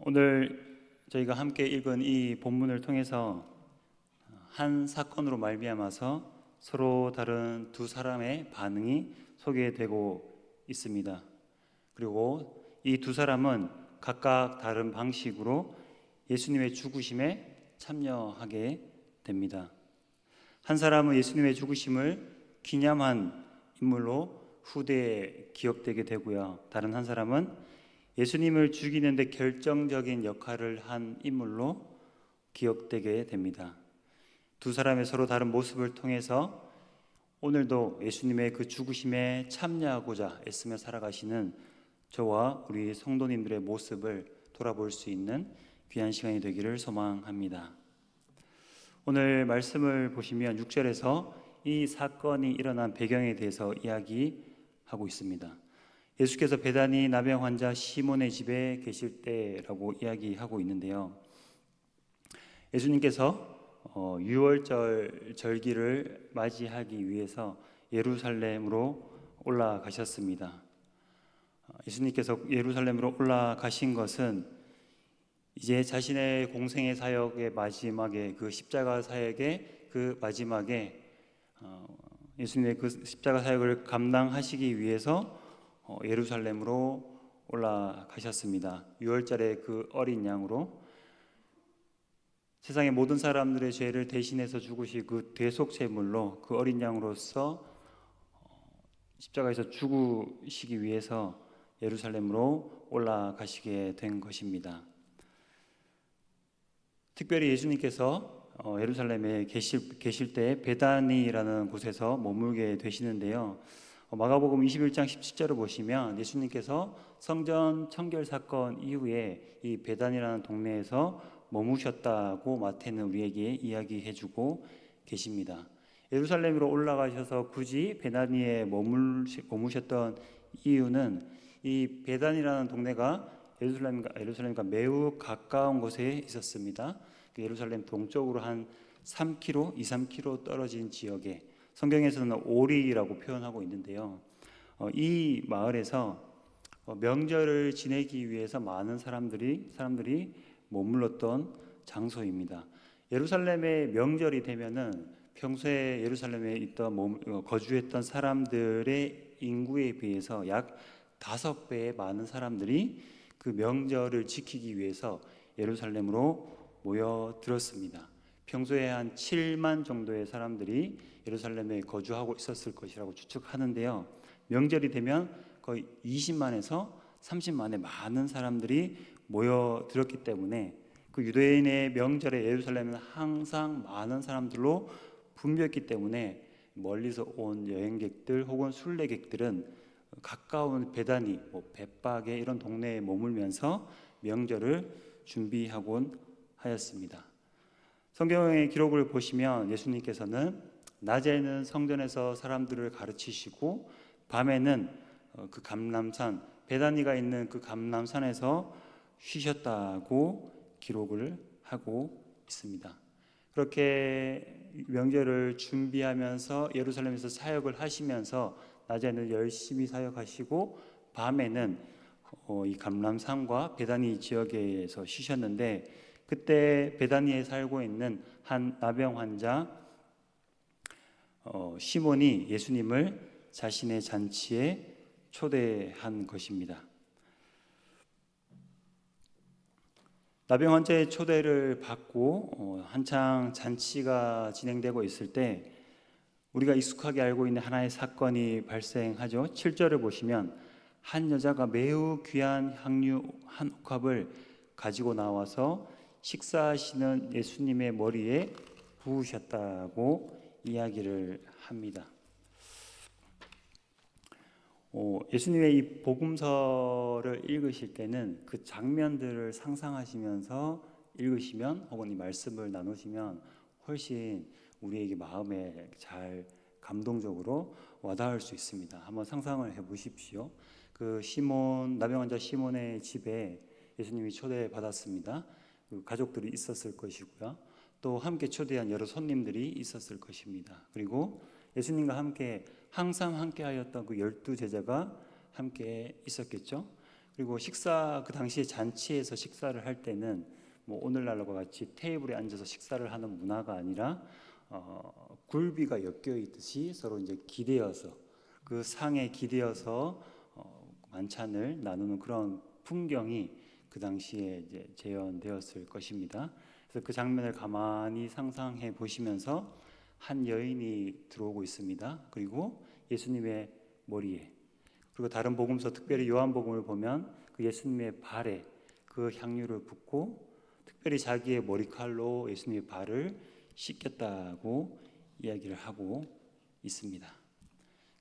오늘 저희가 함께 읽은 이 본문을 통해서 한 사건으로 말미암아서 서로 다른 두 사람의 반응이 소개되고 있습니다. 그리고 이 두 사람은 각각 다른 방식으로 예수님의 죽으심에 참여하게 됩니다. 한 사람은 예수님의 죽으심을 기념한 인물로 후대에 기억되게 되고요. 다른 한 사람은 예수님을 죽이는 데 결정적인 역할을 한 인물로 기억되게 됩니다. 두 사람의 서로 다른 모습을 통해서 오늘도 예수님의 그 죽으심에 참여하고자 애쓰며 살아가시는 저와 우리 성도님들의 모습을 돌아볼 수 있는 귀한 시간이 되기를 소망합니다. 오늘 말씀을 보시면 6절에서 이 사건이 일어난 배경에 대해서 이야기하고 있습니다. 예수께서 베다니 나병 환자 시몬의 집에 계실 때라고 이야기하고 있는데요. 예수님께서 유월절 절기를 맞이하기 위해서 예루살렘으로 올라가셨습니다. 예수님께서 예루살렘으로 올라가신 것은 이제 자신의 공생의 사역의 마지막에 그 십자가 사역의 그 마지막에 예수님의 그 십자가 사역을 감당하시기 위해서 예루살렘으로 올라가셨습니다. 6월절에 그 어린 양으로 세상의 모든 사람들의 죄를 대신해서 죽으신 그 대속제물로 그 어린 양으로서 십자가에서 죽으시기 위해서 예루살렘으로 올라가시게 된 것입니다. 특별히 예수님께서 예루살렘에 계실 때 베다니라는 곳에서 머물게 되시는데요. 마가복음 21장 17절을 보시면 예수님께서 성전 청결 사건 이후에 이 베단이라는 동네에서 머무셨다고 마태는 우리에게 이야기해주고 계십니다. 예루살렘으로 올라가셔서 굳이 베다니에 머무셨던 이유는 이 베단이라는 동네가 예루살렘과 매우 가까운 곳에 있었습니다. 예루살렘 동쪽으로 한 3km, 2-3km 떨어진 지역에 성경에서는 오리라고 표현하고 있는데요. 이 마을에서 명절을 지내기 위해서 많은 사람들이 머물렀던 장소입니다. 예루살렘의 명절이 되면은 평소에 예루살렘에 거주했던 사람들의 인구에 비해서 약 5배의 많은 사람들이 그 명절을 지키기 위해서 예루살렘으로 모여들었습니다. 평소에 한 7만 정도의 사람들이 예루살렘에 거주하고 있었을 것이라고 추측하는데요. 명절이 되면 거의 20만에서 30만의 많은 사람들이 모여들었기 때문에 그 유대인의 명절에 예루살렘은 항상 많은 사람들로 붐볐기 때문에 멀리서 온 여행객들 혹은 순례객들은 가까운 베다니, 벳박의 이런 동네에 머물면서 명절을 준비하곤 하였습니다. 성경의 기록을 보시면 예수님께서는 낮에는 성전에서 사람들을 가르치시고 밤에는 그 감람산, 베다니가 있는 그 감람산에서 쉬셨다고 기록을 하고 있습니다. 그렇게 명절을 준비하면서 예루살렘에서 사역을 하시면서 낮에는 열심히 사역하시고 밤에는 이 감람산과 베다니 지역에서 쉬셨는데 그때 베다니에 살고 있는 한 나병 환자 시몬이 예수님을 자신의 잔치에 초대한 것입니다. 나병 환자의 초대를 받고 한창 잔치가 진행되고 있을 때 우리가 익숙하게 알고 있는 하나의 사건이 발생하죠. 7절을 보시면 한 여자가 매우 귀한 향유 한 옥합을 가지고 나와서 식사하시는 예수님의 머리에 부으셨다고 이야기를 합니다. 예수님의 이 복음서를 읽으실 때는 그 장면들을 상상하시면서 읽으시면 혹은 이 말씀을 나누시면 훨씬 우리에게 마음에 잘 감동적으로 와닿을 수 있습니다. 한번 상상을 해보십시오. 그 나병 환자 시몬의 집에 예수님이 초대받았습니다. 그 가족들이 있었을 것이고요. 또 함께 초대한 여러 손님들이 있었을 것입니다. 그리고 예수님과 함께 항상 함께 하였던 그 12 제자가 함께 있었겠죠. 그리고 식사 그 당시에 잔치에서 식사를 할 때는 뭐 오늘날과 같이 테이블에 앉아서 식사를 하는 문화가 아니라 굴비가 엮여 있듯이 서로 이제 기대어서 그 상에 기대어서 만찬을 나누는 그런 풍경이 그 당시에 이제 재현되었을 것입니다. 그래서 그 장면을 가만히 상상해 보시면서 한 여인이 들어오고 있습니다. 그리고 예수님의 머리에, 그리고 다른 복음서 특별히 요한복음을 보면 그 예수님의 발에 그 향유를 붓고 특별히 자기의 머리칼로 예수님의 발을 씻겼다고 이야기를 하고 있습니다.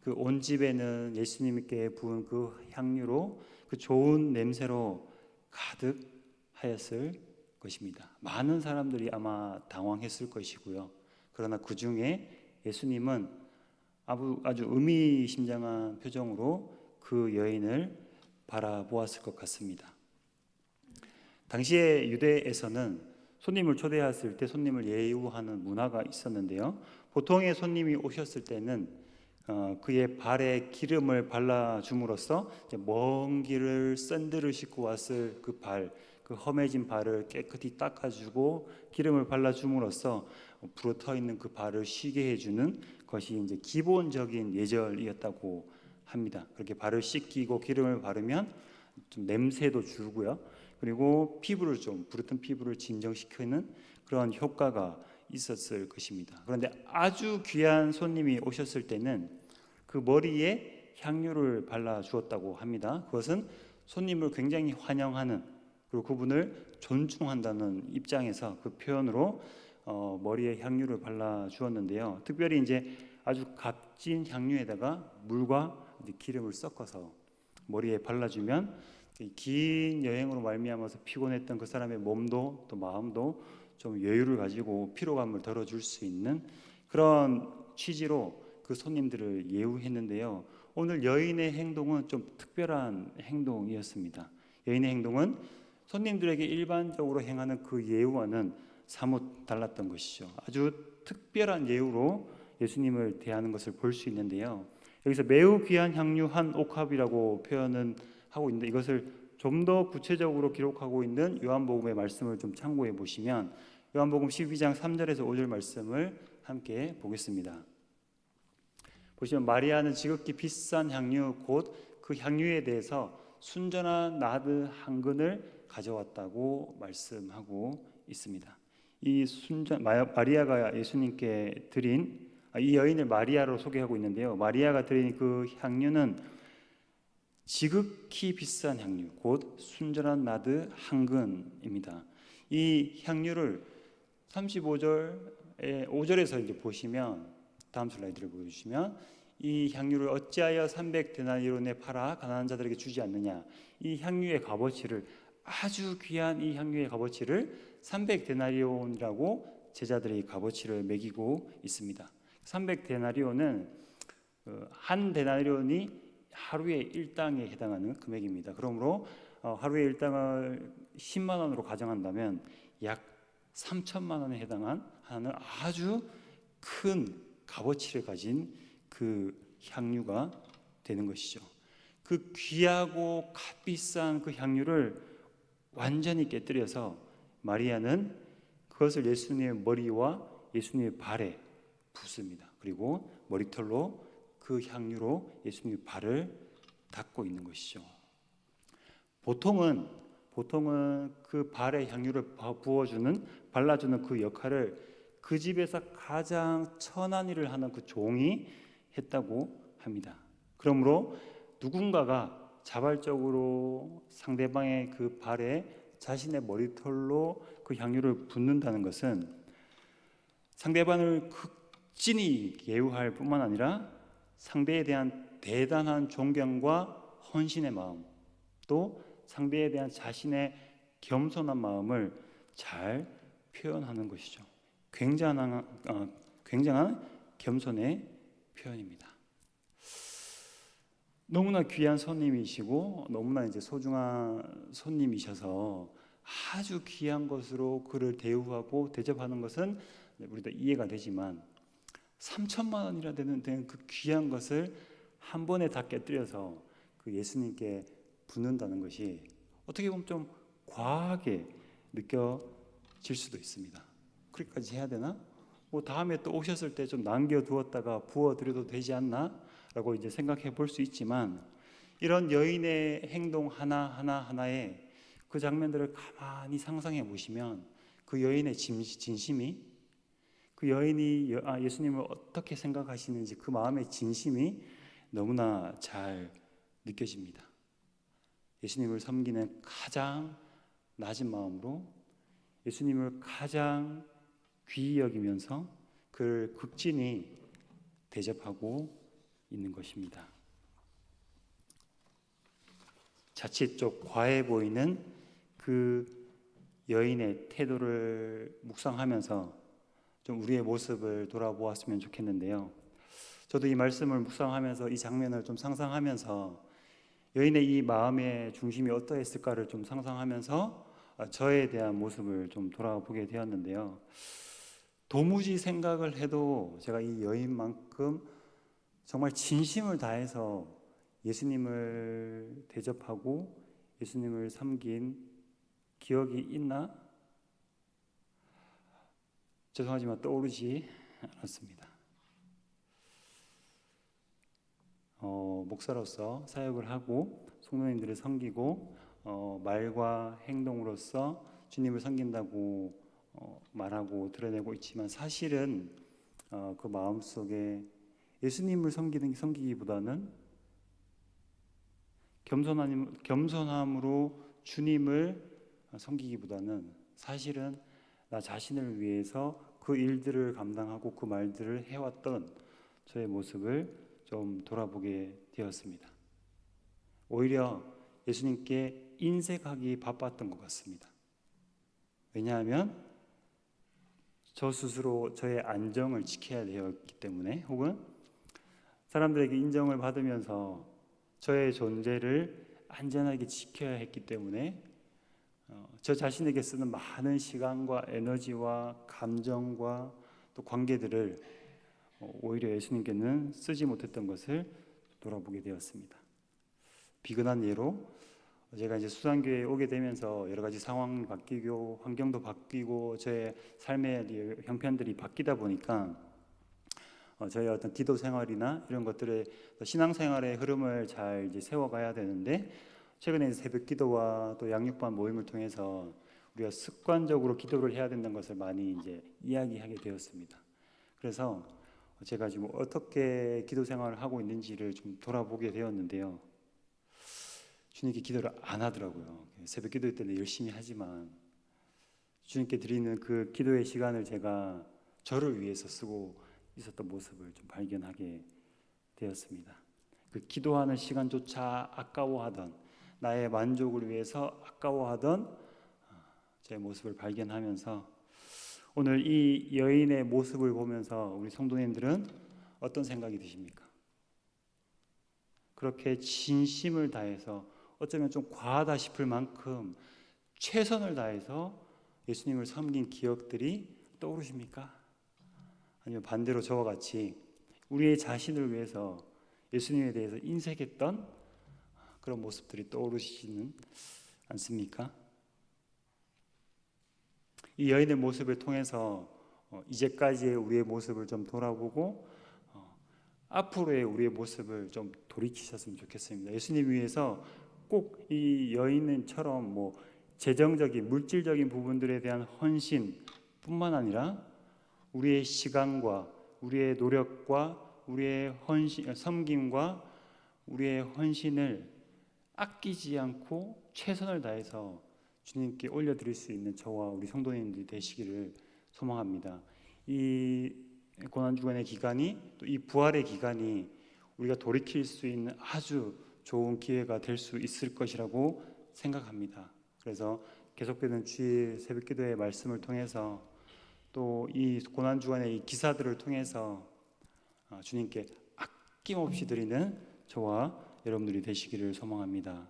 그 온 집에는 예수님께 부은 그 향유로 그 좋은 냄새로 가득하였을 것입니다. 많은 사람들이 아마 당황했을 것이고요. 그러나 그 중에 예수님은 아주 의미심장한 표정으로 그 여인을 바라보았을 것 같습니다. 당시에 유대에서는 손님을 초대했을 때 손님을 예우하는 문화가 있었는데요. 보통의 손님이 오셨을 때는 그의 발에 기름을 발라줌으로써 먼 길을 샌들을 신고 왔을 그 발, 그 험해진 발을 깨끗이 닦아주고 기름을 발라줌으로써 부러터 있는 그 발을 쉬게 해주는 것이 이제 기본적인 예절이었다고 합니다. 그렇게 발을 씻기고 기름을 바르면 좀 냄새도 줄고요. 그리고 피부를 좀 부르던 피부를 진정시키는 그런 효과가 있었을 것입니다. 그런데 아주 귀한 손님이 오셨을 때는 그 머리에 향유를 발라 주었다고 합니다. 그것은 손님을 굉장히 환영하는, 그리고 그분을 존중한다는 입장에서 그 표현으로 머리에 향유를 발라 주었는데요. 특별히 이제 아주 값진 향유에다가 물과 기름을 섞어서 머리에 발라주면 긴 여행으로 말미암아서 피곤했던 그 사람의 몸도 또 마음도 좀 여유를 가지고 피로감을 덜어줄 수 있는 그런 취지로 그 손님들을 예우했는데요. 오늘 여인의 행동은 좀 특별한 행동이었습니다. 여인의 행동은 손님들에게 일반적으로 행하는 그 예우와는 사뭇 달랐던 것이죠. 아주 특별한 예우로 예수님을 대하는 것을 볼 수 있는데요. 여기서 매우 귀한 향유 한 옥합이라고 표현은 하고 있는데 이것을 좀 더 구체적으로 기록하고 있는 요한복음의 말씀을 좀 참고해 보시면 요한복음 12장 3절에서 5절 말씀을 함께 보겠습니다. 보시면 마리아는 지극히 비싼 향유 곧 그 향유에 대해서 순전한 나드 한 근을 가져왔다고 말씀하고 있습니다. 이 마리아가 예수님께 드린 이 여인을 마리아로 소개하고 있는데요. 마리아가 드린 그 향유는 지극히 비싼 향유, 곧 순전한 나드 한 근입니다. 이 향유를 35절에 5절에서 이제 보시면 다음 슬라이드를 보여주시면 이 향유를 어찌하여 300데나리온에 팔아 가난한 자들에게 주지 않느냐. 이 향유의 값어치를 아주 귀한 이 향유의 값어치를 300데나리온이라고 제자들의 값어치를 매기고 있습니다. 300데나리온은 한 데나리온이 하루의 일당에 해당하는 금액입니다. 그러므로 하루의 일당을 10만 원으로 가정한다면 약 3천만 원에 해당하는 아주 큰 값어치를 가진 그 향유가 되는 것이죠. 그 귀하고 값비싼 그 향유를 완전히 깨뜨려서 마리아는 그것을 예수님의 머리와 예수님의 발에 붓습니다. 그리고 머리털로 그 향유로 예수님의 발을 닦고 있는 것이죠. 보통은 그 발에 향유를 부어주는, 발라주는 그 역할을 그 집에서 가장 천한 일을 하는 그 종이 했다고 합니다. 그러므로 누군가가 자발적으로 상대방의 그 발에 자신의 머리털로 그 향유를 붓는다는 것은 상대방을 극진히 예우할 뿐만 아니라 상대에 대한 대단한 존경과 헌신의 마음, 또 상대에 대한 자신의 겸손한 마음을 잘 표현하는 것이죠. 굉장한 겸손의 표현입니다. 너무나 귀한 손님이시고 너무나 이제 소중한 손님이셔서 아주 귀한 것으로 그를 대우하고 대접하는 것은 우리도 이해가 되지만 3천만 원이나 되는 그 귀한 것을 한 번에 다 깨뜨려서 그 예수님께 붙는다는 것이 어떻게 보면 좀 과하게 느껴질 수도 있습니다. 그렇게까지 해야 되나? 뭐 다음에 또 오셨을 때 좀 남겨두었다가 부어드려도 되지 않나? 라고 이제 생각해 볼 수 있지만, 이런 여인의 행동 하나하나에 그 장면들을 가만히 상상해 보시면 그 여인의 진심이, 그 여인이 예수님을 어떻게 생각하시는지 그 마음의 진심이 너무나 잘 느껴집니다. 예수님을 섬기는 가장 낮은 마음으로 예수님을 가장 귀히 여기면서 그를 극진히 대접하고 있는 것입니다. 자칫 좀 과해 보이는 그 여인의 태도를 묵상하면서 좀 우리의 모습을 돌아보았으면 좋겠는데요. 저도 이 말씀을 묵상하면서 이 장면을 좀 상상하면서 여인의 이 마음의 중심이 어떠했을까를 좀 상상하면서 저에 대한 모습을 좀 돌아보게 되었는데요. 도무지 생각을 해도 제가 이 여인만큼 정말 진심을 다해서 예수님을 대접하고 예수님을 섬긴 기억이 있나? 죄송하지만 떠오르지 않았습니다. 목사로서 사역을 하고 성도님들을 섬기고 말과 행동으로서 주님을 섬긴다고 말하고 드러내고 있지만, 사실은 그 마음속에 예수님을 섬기기보다는 겸손함으로 주님을 섬기기보다는 사실은 나 자신을 위해서 그 일들을 감당하고 그 말들을 해왔던 저의 모습을 좀 돌아보게 되었습니다. 오히려 예수님께 인색하기 바빴던 것 같습니다. 왜냐하면 저 스스로 저의 안정을 지켜야 되었기 때문에, 혹은 사람들에게 인정을 받으면서 저의 존재를 안전하게 지켜야 했기 때문에 저 자신에게 쓰는 많은 시간과 에너지와 감정과 또 관계들을 오히려 예수님께는 쓰지 못했던 것을 돌아보게 되었습니다. 비근한 예로 제가 이제 수산교회에 오게 되면서 여러 가지 상황이 바뀌고 환경도 바뀌고 저의 삶의 형편들이 바뀌다 보니까 저의 어떤 기도 생활이나 이런 것들의 신앙생활의 흐름을 잘 이제 세워가야 되는데, 최근에 새벽 기도와 또 양육반 모임을 통해서 우리가 습관적으로 기도를 해야 된다는 것을 많이 이제 이야기하게 되었습니다. 그래서 제가 지금 어떻게 기도 생활을 하고 있는지를 좀 돌아보게 되었는데요. 주님께 기도를 안 하더라고요. 새벽 기도 때는 열심히 하지만 주님께 드리는 그 기도의 시간을 제가 저를 위해서 쓰고 있었던 모습을 좀 발견하게 되었습니다. 그 기도하는 시간조차 아까워하던, 나의 만족을 위해서 아까워하던 제 모습을 발견하면서 오늘 이 여인의 모습을 보면서 우리 성도님들은 어떤 생각이 드십니까? 그렇게 진심을 다해서, 어쩌면 좀 과하다 싶을 만큼 최선을 다해서 예수님을 섬긴 기억들이 떠오르십니까? 아니면 반대로 저와 같이 우리의 자신을 위해서 예수님에 대해서 인색했던 그런 모습들이 떠오르시지는 않습니까? 이 여인의 모습을 통해서 이제까지의 우리의 모습을 좀 돌아보고 앞으로의 우리의 모습을 좀 돌이키셨으면 좋겠습니다. 예수님 위해서 꼭 이 여인처럼 뭐 재정적인 물질적인 부분들에 대한 헌신뿐만 아니라 우리의 시간과 우리의 노력과 우리의 섬김과 우리의 헌신을 아끼지 않고 최선을 다해서 주님께 올려드릴 수 있는 저와 우리 성도님들이 되시기를 소망합니다. 이 고난주간의 기간이, 또 이 부활의 기간이 우리가 돌이킬 수 있는 아주 좋은 기회가 될 수 있을 것이라고 생각합니다. 그래서 계속되는 주일 새벽 기도의 말씀을 통해서 또 이 고난주간의 이 기사들을 통해서 주님께 아낌없이 드리는 저와 여러분들이 되시기를 소망합니다.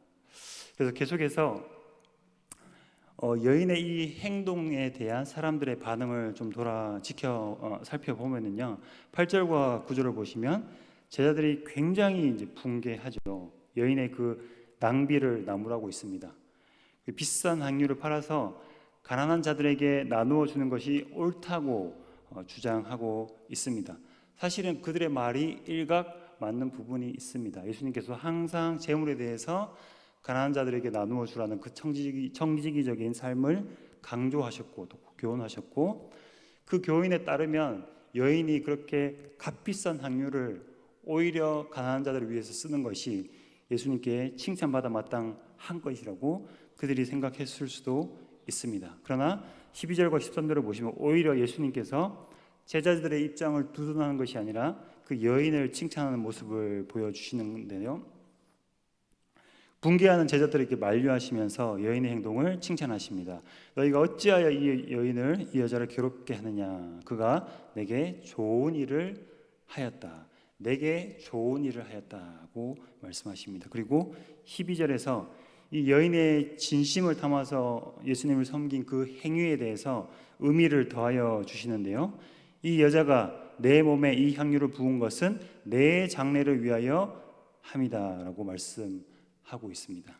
그래서 계속해서 여인의 이 행동에 대한 사람들의 반응을 좀 살펴보면은요, 8절과 9절을 보시면 제자들이 굉장히 이제 붕괴하죠. 여인의 그 낭비를 나무라고 있습니다. 그 비싼 향유를 팔아서 가난한 자들에게 나누어 주는 것이 옳다고 주장하고 있습니다. 사실은 그들의 말이 일각 맞는 부분이 있습니다. 예수님께서 항상 재물에 대해서 가난한 자들에게 나누어 주라는 그 청지기적인 삶을 강조하셨고 또 교훈하셨고, 그 교훈에 따르면 여인이 그렇게 값비싼 향유를 오히려 가난한 자들을 위해서 쓰는 것이 예수님께 칭찬받아 마땅한 것이라고 그들이 생각했을 수도 있습니다. 그러나 12절과 13절을 보시면 오히려 예수님께서 제자들의 입장을 두둔하는 것이 아니라 그 여인을 칭찬하는 모습을 보여주시는데요, 분개하는 제자들에게 만류하시면서 여인의 행동을 칭찬하십니다. 너희가 어찌하여 이 여자를 괴롭게 하느냐? 그가 내게 좋은 일을 하였다. 내게 좋은 일을 하였다고 말씀하십니다. 그리고 12절에서 이 여인의 진심을 담아서 예수님을 섬긴 그 행위에 대해서 의미를 더하여 주시는데요, 이 여자가 내 몸에 이 향유를 부은 것은 내 장례를 위하여 함이다라고 말씀하고 있습니다.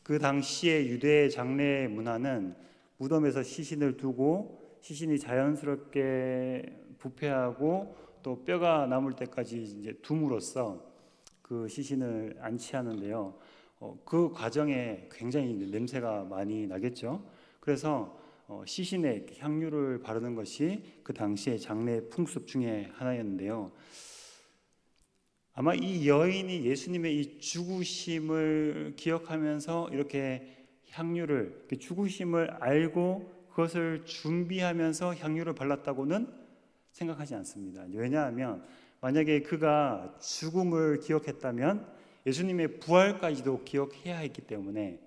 그 당시의 유대 장례 문화는 무덤에서 시신을 두고 시신이 자연스럽게 부패하고 또 뼈가 남을 때까지 이제 둠으로써 그 시신을 안치하는데요, 그 과정에 굉장히 냄새가 많이 나겠죠. 그래서 시신에 향유를 바르는 것이 그 당시의 장례 풍습 중에 하나였는데요, 아마 이 여인이 예수님의 이 죽으심을 기억하면서 이렇게 향유를, 죽으심을 알고 그것을 준비하면서 향유를 발랐다고는 생각하지 않습니다. 왜냐하면 만약에 그가 죽음을 기억했다면 예수님의 부활까지도 기억해야 했기 때문에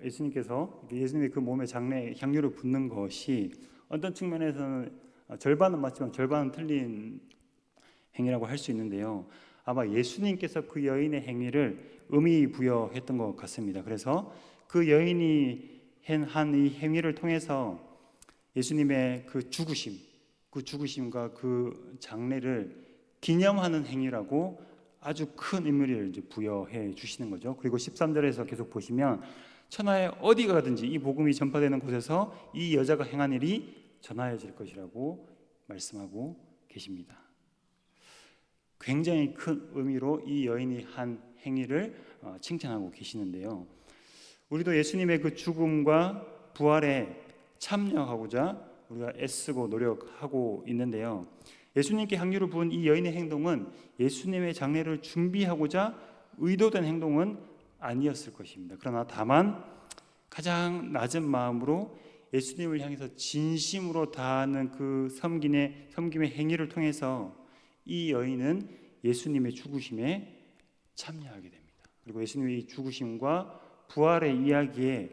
예수님께서 예수님의 그 몸에 장례 향유를 붓는 것이 어떤 측면에서는 절반은 맞지만 절반은 틀린 행위라고 할 수 있는데요, 아마 예수님께서 그 여인의 행위를 의미 부여했던 것 같습니다. 그래서 그 여인이 한 이 행위를 통해서 예수님의 그 죽으심과 그 장례를 기념하는 행위라고 아주 큰 의미를 이제 부여해 주시는 거죠. 그리고 13절에서 계속 보시면 천하에 어디 가든지 이 복음이 전파되는 곳에서 이 여자가 행한 일이 전하여질 것이라고 말씀하고 계십니다. 굉장히 큰 의미로 이 여인이 한 행위를 칭찬하고 계시는데요, 우리도 예수님의 그 죽음과 부활에 참여하고자 우리가 애쓰고 노력하고 있는데요, 예수님께 향유를 부은 이 여인의 행동은 예수님의 장례를 준비하고자 의도된 행동은 아니었을 것입니다. 그러나 다만 가장 낮은 마음으로 예수님을 향해서 진심으로 다하는 그 섬김의 행위를 통해서 이 여인은 예수님의 죽으심에 참여하게 됩니다. 그리고 예수님의 죽으심과 부활의 이야기에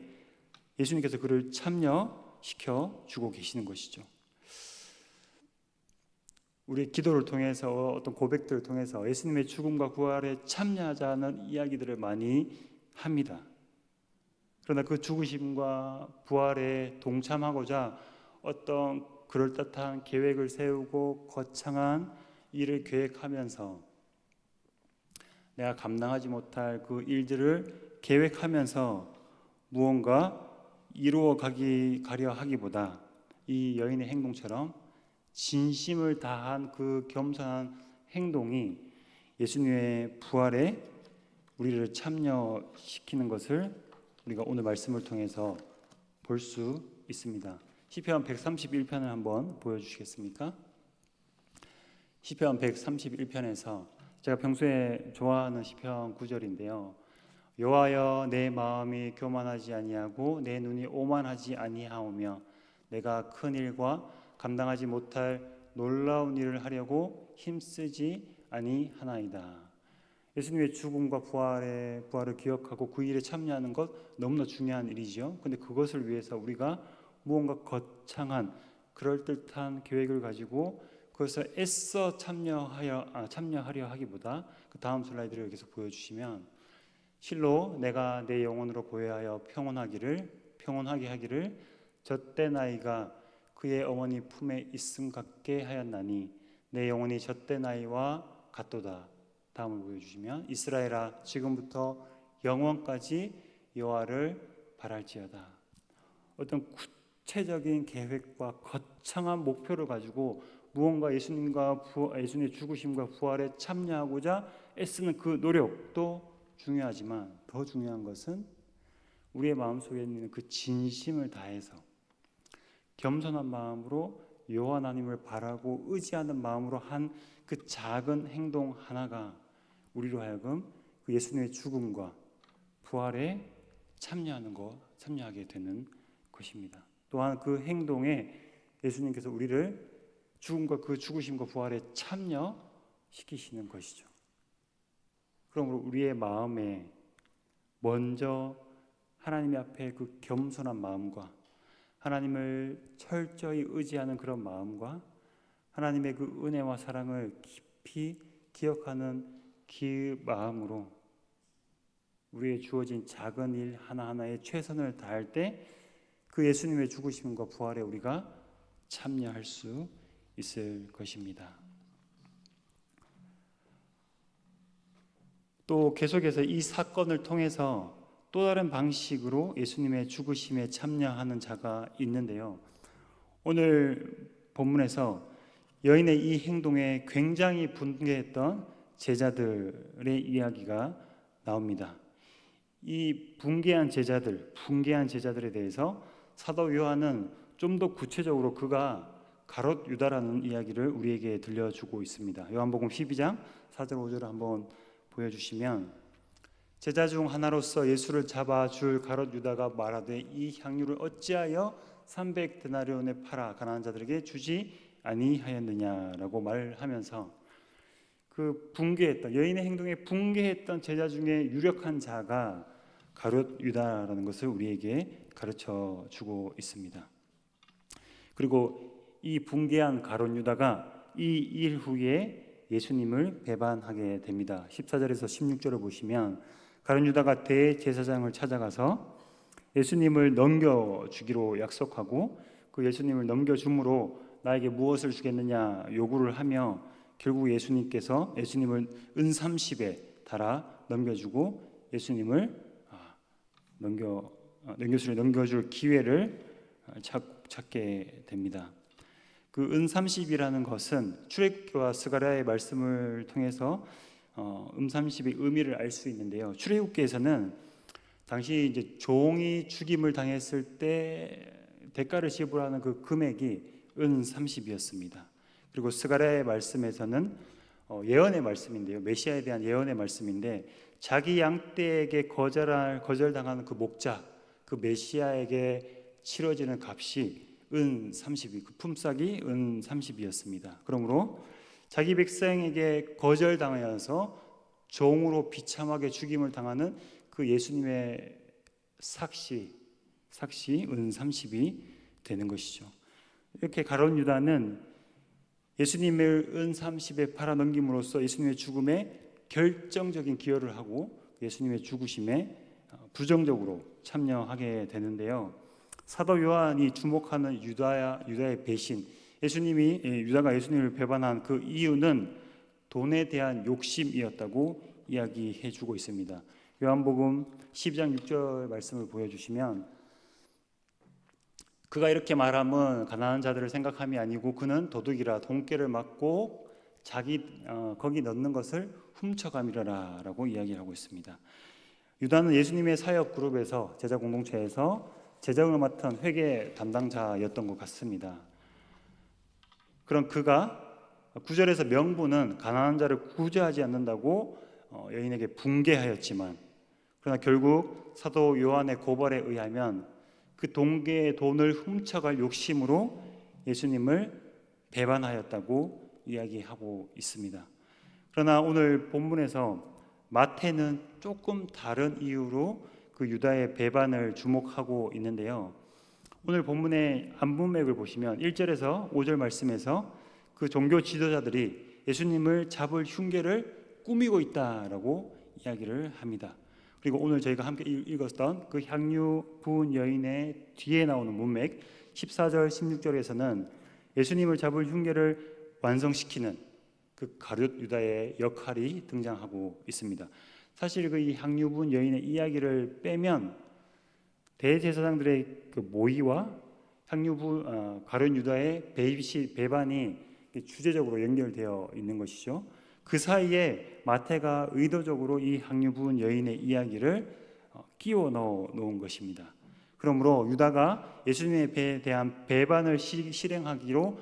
예수님께서 그를 참여시켜 주고 계시는 것이죠. 우리의 기도를 통해서 어떤 고백들을 통해서 예수님의 죽음과 부활에 참여하자는 이야기들을 많이 합니다. 그러나 그 죽으심과 부활에 동참하고자 어떤 그럴듯한 계획을 세우고 거창한 일을 계획하면서 내가 감당하지 못할 그 일들을 계획하면서 무언가 이루어 가려 하기보다 이 여인의 행동처럼 진심을 다한 그 겸손한 행동이 예수님의 부활에 우리를 참여시키는 것을 우리가 오늘 말씀을 통해서 볼 수 있습니다. 시편 131편을 한번 보여주시겠습니까? 시편 131편에서 제가 평소에 좋아하는 시편 구절인데요, 여호와여 내 마음이 교만하지 아니하고 내 눈이 오만하지 아니하오며 내가 큰 일과 감당하지 못할 놀라운 일을 하려고 힘쓰지 아니하나이다. 예수님의 죽음과 부활을 기억하고 그 일에 참여하는 것 너무나 중요한 일이죠. 근데 그것을 위해서 우리가 무언가 거창한 그럴듯한 계획을 가지고 그것을 애써 참여하려 하기보다, 그 다음 슬라이드를 계속 보여주시면 실로 내가 내 영혼으로 고해하여 평온하게 하기를 젖된 아이가 그의 어머니 품에 있음 같게 하였나니 내 영혼이 젖된 아이와 같도다. 다음을 보여주시면 이스라엘아 지금부터 영원까지 여호와를 바랄지어다. 어떤 구체적인 계획과 거창한 목표를 가지고 무언가 예수님의 죽으심과 부활에 참여하고자 애쓰는 그 노력도 중요하지만 더 중요한 것은 우리의 마음속에 있는 그 진심을 다해서 겸손한 마음으로 여호와 하나님을 바라고 의지하는 마음으로 한 그 작은 행동 하나가 우리로 하여금 그 예수님의 죽음과 부활에 참여하게 되는 것입니다. 또한 그 행동에 예수님께서 우리를 죽음과 그 죽으심과 부활에 참여시키시는 것이죠. 그러므로 우리의 마음에 먼저 하나님 앞에 그 겸손한 마음과 하나님을 철저히 의지하는 그런 마음과 하나님의 그 은혜와 사랑을 깊이 기억하는 그 마음으로 우리의 주어진 작은 일 하나하나에 최선을 다할 때 그 예수님의 죽으심과 부활에 우리가 참여할 수 있을 것입니다. 또 계속해서 이 사건을 통해서 또 다른 방식으로 예수님의 죽으심에 참여하는 자가 있는데요. 오늘 본문에서 여인의 이 행동에 굉장히 분개했던 제자들의 이야기가 나옵니다. 이 분개한 제자들에 대해서 사도 요한은 좀 더 구체적으로 그가 가롯 유다라는 이야기를 우리에게 들려주고 있습니다. 요한복음 12장 4절 5절을 한번 보여주시면 제자 중 하나로서 예수를 잡아줄 가롯 유다가 말하되 이 향유를 어찌하여 300데나리온에 팔아 가난한 자들에게 주지 아니하였느냐라고 말하면서 그 분개했던 여인의 행동에 분개했던 제자 중에 유력한 자가 가롯 유다라는 것을 우리에게 가르쳐 주고 있습니다. 그리고 이 분개한 가롯 유다가 이 일 후에 예수님을 배반하게 됩니다. 14절에서 16절을 보시면 가룟 유다가 대제사장을 찾아가서 예수님을 넘겨주기로 약속하고 그 예수님을 넘겨줌으로 나에게 무엇을 주겠느냐 요구를 하며 결국 예수님께서 예수님을 은30에 달아 넘겨주고 예수님을 넘겨줄 기회를 찾게 됩니다. 그 은30이라는 것은 출애굽기와 스가랴의 말씀을 통해서 은30의 의미를 알 수 있는데요. 출애굽기에서는 당시 이제 종이 죽임을 당했을 때 대가를 지불하는 그 금액이 은30이었습니다. 그리고 스가랴의 말씀에서는 예언의 말씀인데요. 메시아에 대한 예언의 말씀인데 자기 양떼에게 거절당하는 그 목자, 그 메시아에게 치러지는 값이 은30이 그 품삯이 은30이었습니다. 그러므로 자기 백성에게 거절당하여서 종으로 비참하게 죽임을 당하는 그 예수님의 삭시 은30이 되는 것이죠. 이렇게 가룟 유다는 예수님을 은30에 팔아넘김으로써 예수님의 죽음에 결정적인 기여를 하고 예수님의 죽으심에 부정적으로 참여하게 되는데요. 사도 요한이 주목하는 유다의 배신, 유다가 예수님을 배반한 그 이유는 돈에 대한 욕심이었다고 이야기해 주고 있습니다. 요한복음 12장 6절 말씀을 보여주시면 그가 이렇게 말함은 가난한 자들을 생각함이 아니고 그는 도둑이라 돈꾀를 맞고 거기 넣는 것을 훔쳐감이라 라고 이야기하고 있습니다. 유다는 예수님의 사역 그룹에서 제자 공동체에서 제장을 맡은 회계 담당자였던 것 같습니다. 그런 그가 9절에서 명분은 가난한 자를 구제하지 않는다고 여인에게 분개하였지만 그러나 결국 사도 요한의 고발에 의하면 그 돈을 훔쳐갈 욕심으로 예수님을 배반하였다고 이야기하고 있습니다. 그러나 오늘 본문에서 마태는 조금 다른 이유로 그 유다의 배반을 주목하고 있는데요. 오늘 본문의 안문맥을 보시면 1절에서 5절 말씀에서 그 종교 지도자들이 예수님을 잡을 흉계를 꾸미고 있다라고 이야기를 합니다. 그리고 오늘 저희가 함께 읽었던 그 향유 부은 여인의 뒤에 나오는 문맥 14절 16절에서는 예수님을 잡을 흉계를 완성시키는 그 가룟 유다의 역할이 등장하고 있습니다. 사실 그 이 향유분 여인의 이야기를 빼면 대제사장들의 그 모의와 가룟 유다의 배반이 주제적으로 연결되어 있는 것이죠. 그 사이에 마태가 의도적으로 이 향유분 여인의 이야기를 끼워 넣어 놓은 것입니다. 그러므로 유다가 예수님에 대한 배반을 실행하기로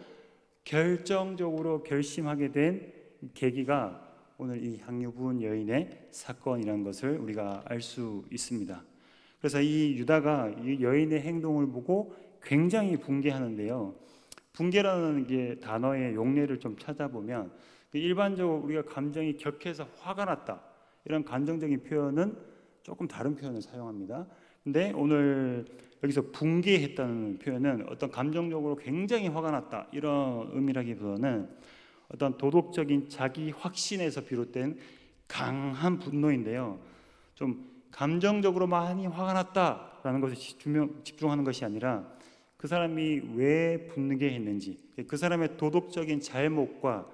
결정적으로 결심하게 된 계기가 오늘 이 향유분 여인의 사건이라는 것을 우리가 알 수 있습니다. 그래서 이 유다가 이 여인의 행동을 보고 굉장히 분개하는데요. 분개라는 게 단어의 용례를 좀 찾아보면 일반적으로 우리가 감정이 격해서 화가 났다 이런 감정적인 표현은 조금 다른 표현을 사용합니다. 근데 오늘 여기서 분개했다는 표현은 어떤 감정적으로 굉장히 화가 났다 이런 의미라기보다는 어떤 도덕적인 자기 확신에서 비롯된 강한 분노인데요. 좀 감정적으로 많이 화가 났다라는 것에 집중하는 것이 아니라 그 사람이 왜 분개했는지, 그 사람의 도덕적인 잘못과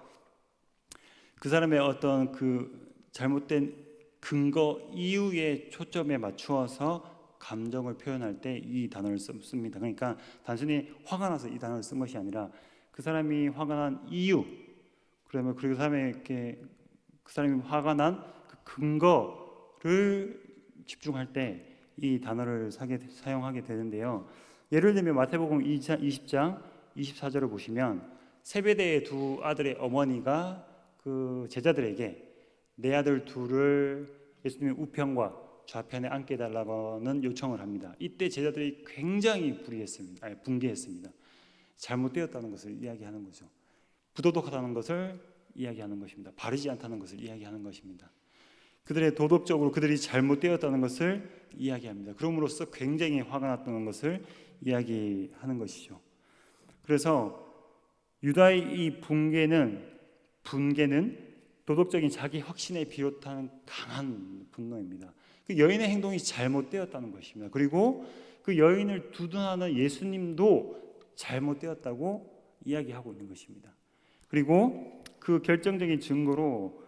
그 사람의 어떤 그 잘못된 근거 이유에 초점에 맞추어서 감정을 표현할 때 이 단어를 씁니다. 그러니까 단순히 화가 나서 이 단어를 쓴 것이 아니라 그 사람이 화가 난 이유, 그러면 그 사람이 화가 난 그 근거를 집중할 때 이 단어를 사용하게 되는데요. 예를 들면 마태복음 20장 24절을 보시면 세베대의 두 아들의 어머니가 그 제자들에게 내 아들 둘을 예수님의 우편과 좌편에 앉게 해달라고는 요청을 합니다. 이때 제자들이 굉장히 분개했습니다. 잘못되었다는 것을 이야기하는 거죠. 부도덕하다는 것을 이야기하는 것입니다. 바르지 않다는 것을 이야기하는 것입니다. 그들의 도덕적으로 그들이 잘못되었다는 것을 이야기합니다. 그럼으로써 굉장히 화가 났다는 것을 이야기하는 것이죠. 그래서 유다의 이 분개는 도덕적인 자기 확신에 비롯한 강한 분노입니다. 그 여인의 행동이 잘못되었다는 것입니다. 그리고 그 여인을 두둔하는 예수님도 잘못되었다고 이야기하고 있는 것입니다. 그리고 그 결정적인 증거로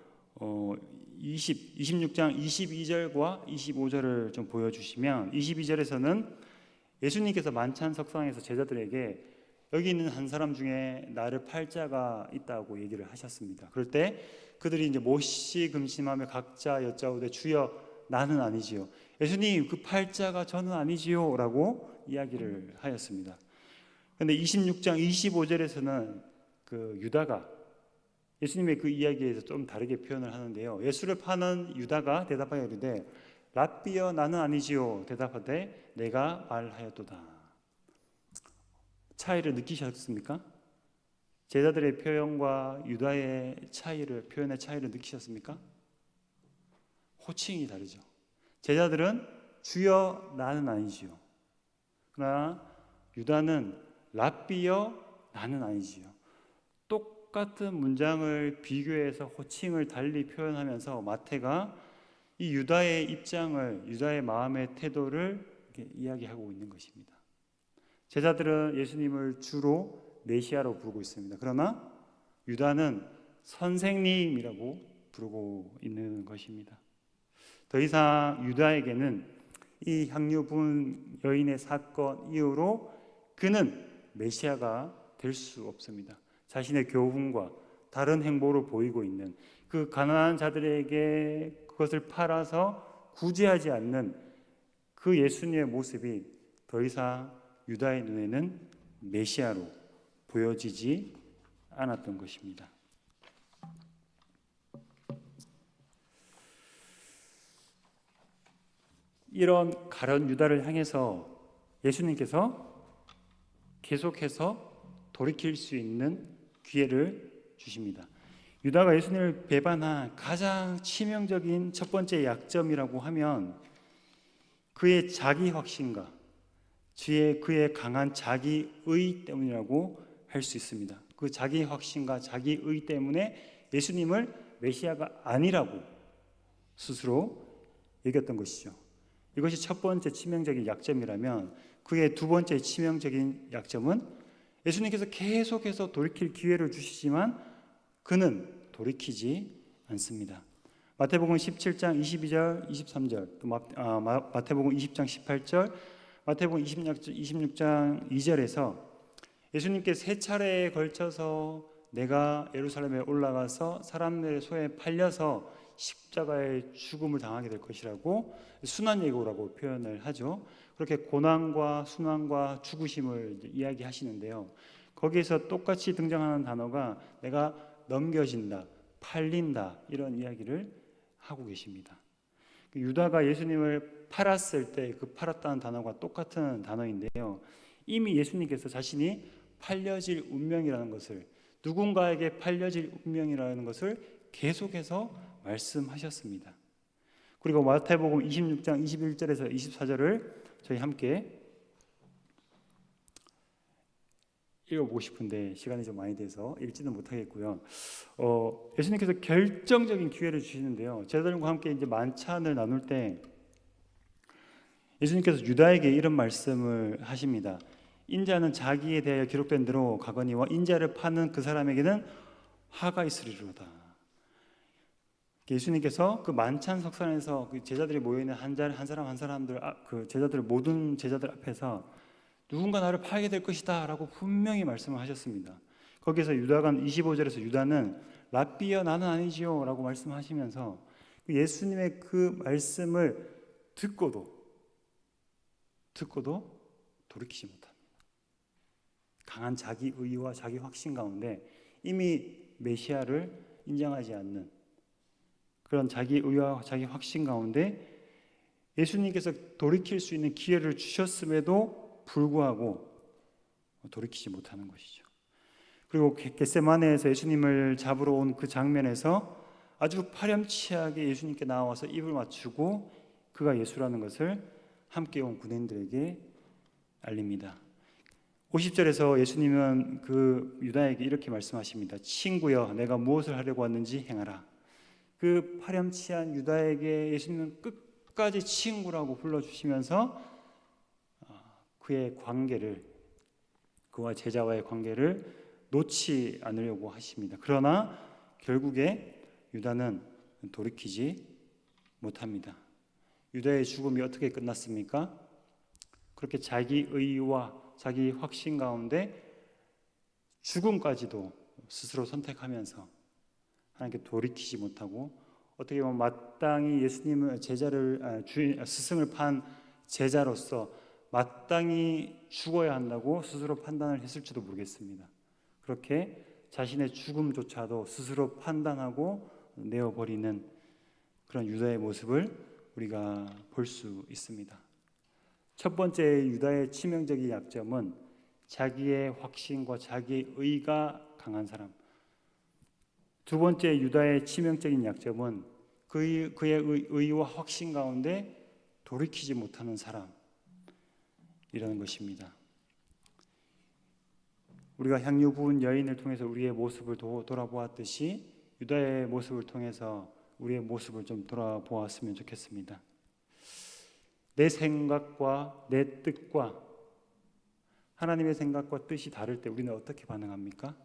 26장 22절과 25절을 좀 보여주시면 22절에서는 예수님께서 만찬석상에서 제자들에게 여기 있는 한 사람 중에 나를 팔 자가 있다고 얘기를 하셨습니다. 그럴 때 그들이 이제 몹시 금심하며 각자 여짜오되 주여 나는 아니지요. 예수님 그 팔 자가 저는 아니지요 라고 이야기를 하였습니다. 그런데 26장 25절에서는 그 유다가 예수님의 그 이야기에서 좀 다르게 표현을 하는데요. 예수를 파는 유다가 대답하여 이르되 랍비여 나는 아니지요. 대답하되 내가 말하였도다. 차이를 느끼셨습니까? 제자들의 표현과 유다의 표현의 차이를 느끼셨습니까? 호칭이 다르죠. 제자들은 주여 나는 아니지요. 그러나 유다는 랍비여 나는 아니지요. 똑같은 문장을 비교해서 호칭을 달리 표현하면서 마태가 이 유다의 입장을, 유다의 마음의 태도를 이야기하고 있는 것입니다. 제자들은 예수님을 주로 메시아로 부르고 있습니다. 그러나 유다는 선생님이라고 부르고 있는 것입니다. 더 이상 유다에게는 이 향유분 여인의 사건 이후로 그는 메시아가 될 수 없습니다. 자신의 교훈과 다른 행보를 보이고 있는 그 가난한 자들에게 그것을 팔아서 구제하지 않는 그 예수님의 모습이 더 이상 유다의 눈에는 메시아로 보여지지 않았던 것입니다. 이런 가련 유다를 향해서 예수님께서 계속해서 돌이킬 수 있는 기회를 주십니다. 유다가 예수님을 배반한 가장 치명적인 첫 번째 약점이라고 하면 그의 자기 확신과 그의 강한 자기의 때문이라고 할 수 있습니다. 그 자기 확신과 자기의 때문에 예수님을 메시아가 아니라고 스스로 여겼던 것이죠. 이것이 첫 번째 치명적인 약점이라면 그의 두 번째 치명적인 약점은 예수님께서 계속해서 돌이킬 기회를 주시지만 그는 돌이키지 않습니다. 마태복음 17장 22절, 23절, 또 마태복음 20장 18절, 마태복음 26장 2절에서 예수님께 세 차례에 걸쳐서 내가 예루살렘에 올라가서 사람들의 손에 팔려서 십자가의 죽음을 당하게 될 것이라고 순환예고라고 표현을 하죠. 그렇게 고난과 순환과 죽으심을 이야기하시는데요. 거기에서 똑같이 등장하는 단어가 내가 넘겨진다, 팔린다 이런 이야기를 하고 계십니다. 유다가 예수님을 팔았을 때 그 팔았다는 단어가 똑같은 단어인데요. 이미 예수님께서 자신이 팔려질 운명이라는 것을, 누군가에게 팔려질 운명이라는 것을 계속해서 말씀하셨습니다. 그리고 마태복음 26장 21절에서 24절을 저희 함께 읽어보고 싶은데 시간이 좀 많이 돼서 읽지는 못하겠고요. 예수님께서 결정적인 기회를 주시는데요. 제자들과 함께 이제 만찬을 나눌 때 예수님께서 유다에게 이런 말씀을 하십니다. 인자는 자기에 대하여 기록된 대로 가거니와 인자를 파는 그 사람에게는 화가 있으리로다. 예수님께서 그 만찬 석상에서 그 제자들이 모여 있는 한 사람 한 사람들 그 제자들 모든 제자들 앞에서 누군가 나를 팔게 될 것이다라고 분명히 말씀을 하셨습니다. 거기서 유다가 25절에서 유다는 랍비여 나는 아니지요라고 말씀하시면서 예수님의 그 말씀을 듣고도 돌이키지 못합니다. 강한 자기 의와 자기 확신 가운데 이미 메시아를 인정하지 않는 그런 자기 의와 자기 확신 가운데 예수님께서 돌이킬 수 있는 기회를 주셨음에도 불구하고 돌이키지 못하는 것이죠. 그리고 겟세마네에서 예수님을 잡으러 온 그 장면에서 아주 파렴치하게 예수님께 나와서 입을 맞추고 그가 예수라는 것을 함께 온 군인들에게 알립니다. 50절에서 예수님은 그 유다에게 이렇게 말씀하십니다. 친구여, 내가 무엇을 하려고 왔는지 행하라. 그 파렴치한 유다에게 예수님은 끝까지 친구라고 불러주시면서 그의 관계를, 그와 제자와의 관계를 놓지 않으려고 하십니다. 그러나 결국에 유다는 돌이키지 못합니다. 유다의 죽음이 어떻게 끝났습니까? 그렇게 자기 의와 자기 확신 가운데 죽음까지도 스스로 선택하면서 하나님께 돌이키지 못하고 어떻게 보면 마땅히 예수님을 스승을 판 제자로서 마땅히 죽어야 한다고 스스로 판단을 했을지도 모르겠습니다. 그렇게 자신의 죽음조차도 스스로 판단하고 내어버리는 그런 유다의 모습을 우리가 볼 수 있습니다. 첫 번째 유다의 치명적인 약점은 자기의 확신과 자기의 의가 강한 사람. 두 번째 유다의 치명적인 약점은 그의 의와 확신 가운데 돌이키지 못하는 사람이라는 것입니다. 우리가 향유 부은 여인을 통해서 우리의 모습을 돌아보았듯이 유다의 모습을 통해서 우리의 모습을 좀 돌아보았으면 좋겠습니다. 내 생각과 내 뜻과 하나님의 생각과 뜻이 다를 때 우리는 어떻게 반응합니까?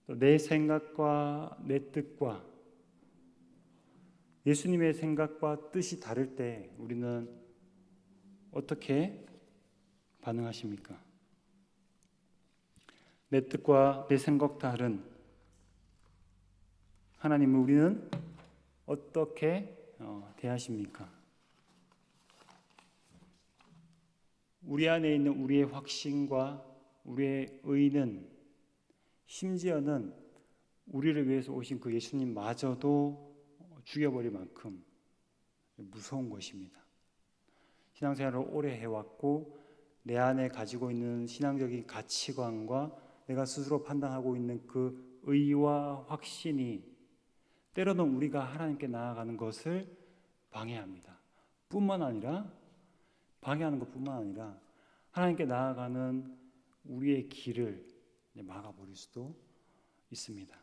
내 생각과 내 뜻과 예수님의 생각과 뜻이 다를 때 우리는 어떻게 반응하십니까? 내 뜻과 내 생각 다른 하나님을 우리는 어떻게 대하십니까? 우리 안에 있는 우리의 확신과 우리의 의는 심지어는 우리를 위해서 오신 그 예수님마저도 죽여버릴 만큼 무서운 것입니다. 신앙생활을 오래 해왔고 내 안에 가지고 있는 신앙적인 가치관과 내가 스스로 판단하고 있는 그 의와 확신이 때로는 우리가 하나님께 나아가는 것을 방해합니다. 방해하는 것뿐만 아니라 하나님께 나아가는 우리의 길을 막아버릴 수도 있습니다.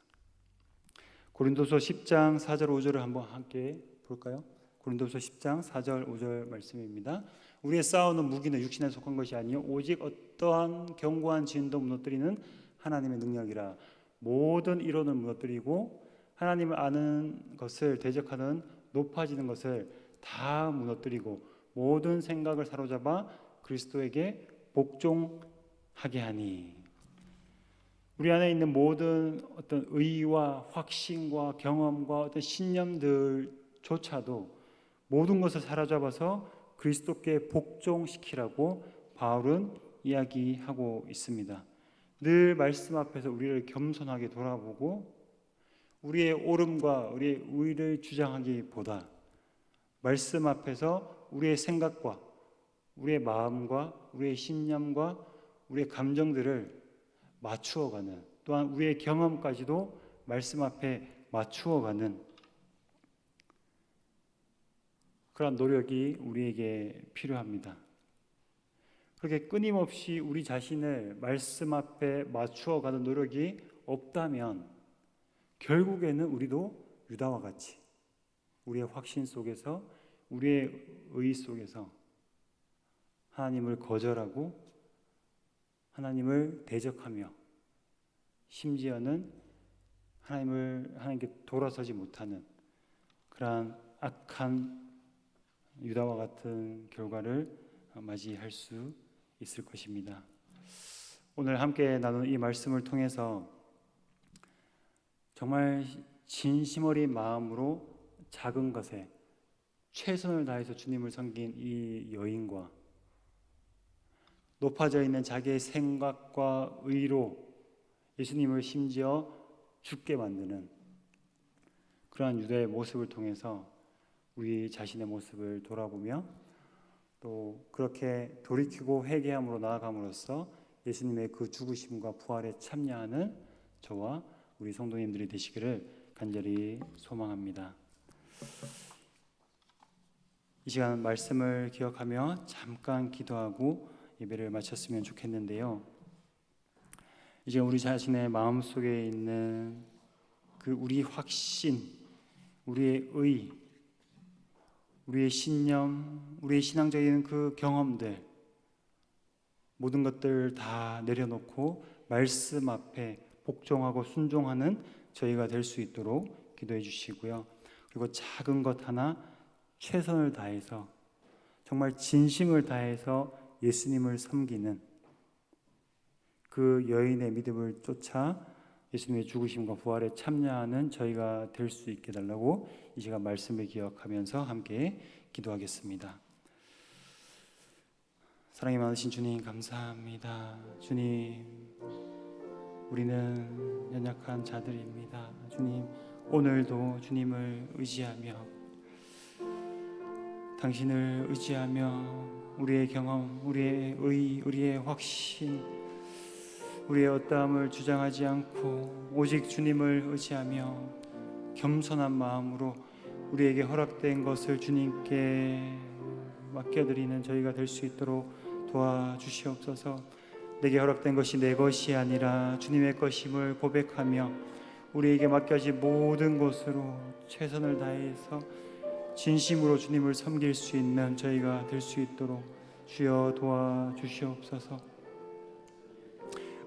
고린도서 10장 4절 5절을 한번 함께 볼까요? 고린도서 10장 4절 5절 말씀입니다. 우리의 싸우는 무기는 육신에 속한 것이 아니요 오직 어떠한 견고한 진도 무너뜨리는 하나님의 능력이라. 모든 이론을 무너뜨리고 하나님을 아는 것을 대적하는 높아지는 것을 다 무너뜨리고 모든 생각을 사로잡아 그리스도에게 복종하게 하니, 우리 안에 있는 모든 어떤 의와 확신과 경험과 어떤 신념들조차도 모든 것을 사로잡아서 그리스도께 복종시키라고 바울은 이야기하고 있습니다. 늘 말씀 앞에서 우리를 겸손하게 돌아보고 우리의 옳음과 우리의 의를 주장하기보다 말씀 앞에서 우리의 생각과 우리의 마음과 우리의 신념과 우리의 감정들을 맞추어가는, 또한 우리의 경험까지도 말씀 앞에 맞추어가는 그런 노력이 우리에게 필요합니다. 그렇게 끊임없이 우리 자신을 말씀 앞에 맞추어가는 노력이 없다면 결국에는 우리도 유다와 같이 우리의 확신 속에서, 우리의 의 속에서 하나님을 거절하고 하나님을 대적하며 심지어는 하나님께 돌아서지 못하는 그러한 악한 유다와 같은 결과를 맞이할 수 있을 것입니다. 오늘 함께 나눈 이 말씀을 통해서 정말 진심 어린 마음으로 작은 것에 최선을 다해서 주님을 섬긴 이 여인과 높아져 있는 자기의 생각과 의로 예수님을 심지어 죽게 만드는 그러한 유다의 모습을 통해서 우리 자신의 모습을 돌아보며 또 그렇게 돌이키고 회개함으로 나아감으로써 예수님의 그 죽으심과 부활에 참여하는 저와 우리 성도님들이 되시기를 간절히 소망합니다. 이 시간 말씀을 기억하며 잠깐 기도하고 예배를 마쳤으면 좋겠는데요. 이제 우리 자신의 마음속에 있는 그 우리 확신, 우리의 의, 우리의 신념, 우리의 신앙적인 그 경험들, 모든 것들 다 내려놓고 말씀 앞에 복종하고 순종하는 저희가 될 수 있도록 기도해 주시고요. 그리고 작은 것 하나 최선을 다해서 정말 진심을 다해서 예수님을 섬기는 그 여인의 믿음을 쫓아 예수님의 죽으심과 부활에 참여하는 저희가 될 수 있게 달라고 이 시간 말씀을 기억하면서 함께 기도하겠습니다. 사랑이 많으신 주님 감사합니다. 주님, 우리는 연약한 자들입니다. 주님, 오늘도 주님을 의지하며 당신을 의지하며 우리의 경험, 우리의 의, 우리의 확신, 우리의 어떠함을 주장하지 않고 오직 주님을 의지하며 겸손한 마음으로 우리에게 허락된 것을 주님께 맡겨드리는 저희가 될 수 있도록 도와주시옵소서. 내게 허락된 것이 내 것이 아니라 주님의 것임을 고백하며 우리에게 맡겨진 모든 것으로 최선을 다해서 진심으로 주님을 섬길 수 있는 저희가 될 수 있도록 주여 도와주시옵소서.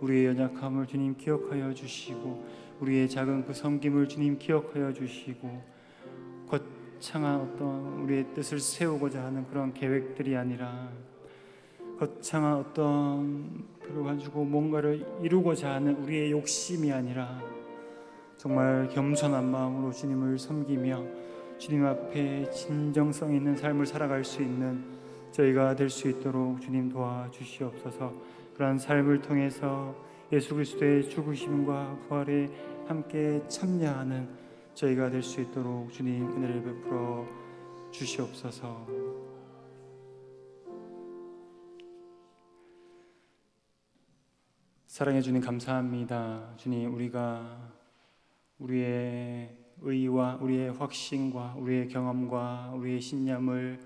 우리의 연약함을 주님 기억하여 주시고 우리의 작은 그 섬김을 주님 기억하여 주시고 거창한 어떤 우리의 뜻을 세우고자 하는 그런 계획들이 아니라 거창한 어떤 그걸 가지고 뭔가를 이루고자 하는 우리의 욕심이 아니라 정말 겸손한 마음으로 주님을 섬기며 주님 앞에 진정성 있는 삶을 살아갈 수 있는 저희가 될 수 있도록 주님 도와주시옵소서. 그러한 삶을 통해서 예수 그리스도의 죽으심과 부활에 함께 참여하는 저희가 될 수 있도록 주님 은혜를 베풀어 주시옵소서. 사랑해 주님 감사합니다. 주님, 우리가 우리의 의와 우리의 확신과 우리의 경험과 우리의 신념을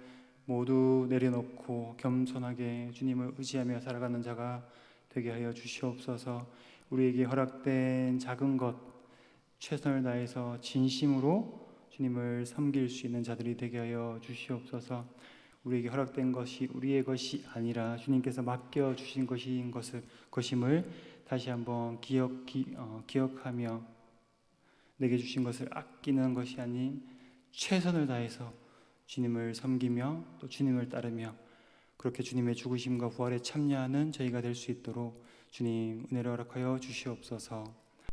모두 내려놓고 겸손하게 주님을 의지하며 살아가는 자가 되게 하여 주시옵소서. 우리에게 허락된 작은 것 최선을 다해서 진심으로 주님을 섬길 수 있는 자들이 되게 하여 주시옵소서. 우리에게 허락된 것이 우리의 것이 아니라 주님께서 맡겨주신 것임을 다시 한번 기억하며 내게 주신 것을 아끼는 것이 아닌 최선을 다해서 주님을 섬기며 또 주님을 따르며 그렇게 주님의 죽으심과 부활에 참여하는 저희가 될 수 있도록 주님 은혜를 허락하여 주시옵소서.